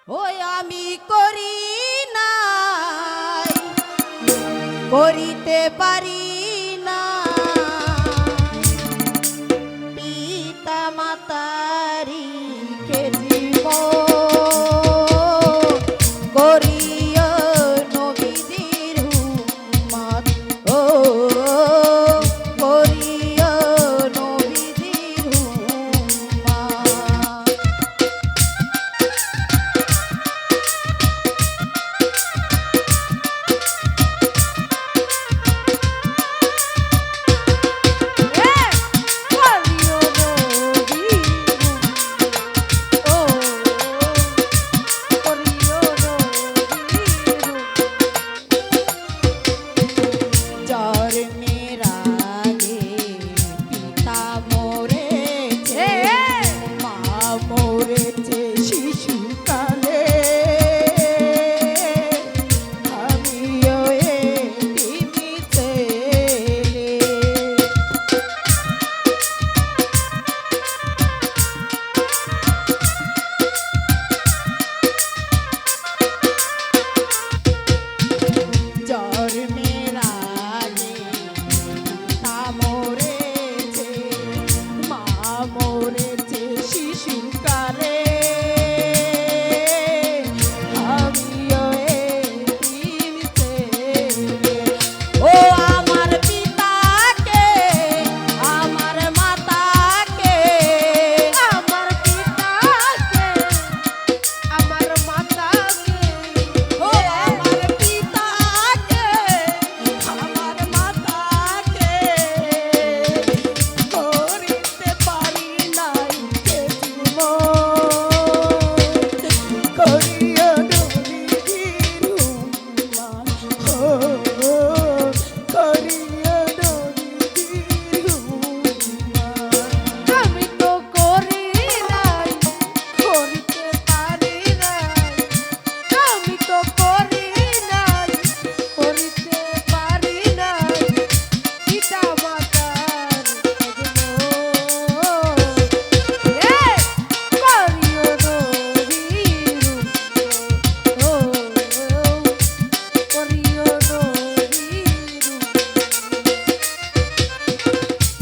ওই আমি করি নাই, করিতে পারি না, পিতা মাতারি কে জীবন করিও নবীজির উম্মত, ও করিও নবীজির উম্মত।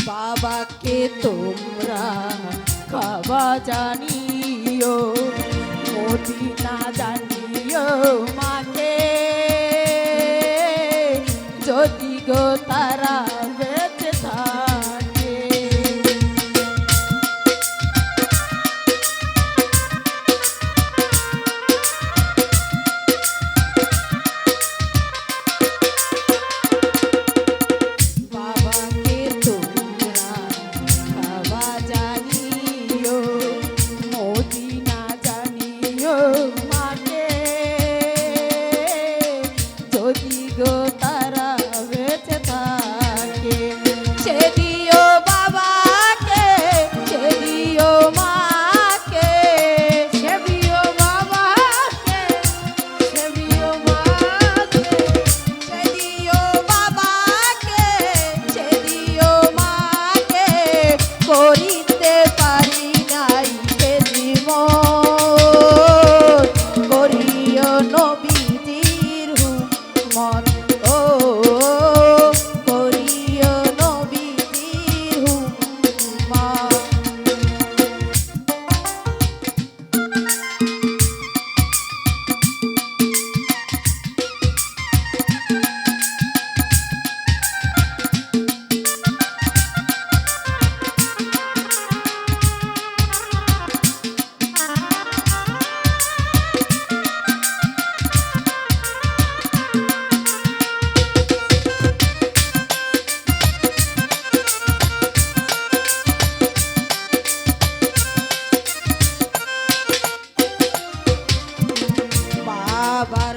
বাবাকে তোমরা খাওয়া জানিও, মদিনা জানিও মাকে, যদি গো তারা বেঁচে থাকে। বাবাকে তোমরা খাওয়া জানিও, মদিনা জানিও মাকে, যদি গো তারা বেঁচে থাকে। সে দিও বাবাকে, সে দিও মাকে, সে দিও বাবাকে, সে দিও মাকে, সে দিও বাবাকে, সে দিও মাকে, করিতে পারি নাই কে জীবন করিও নবীজির উম্মত, ও করিও নবীজির উম্মত। বাবার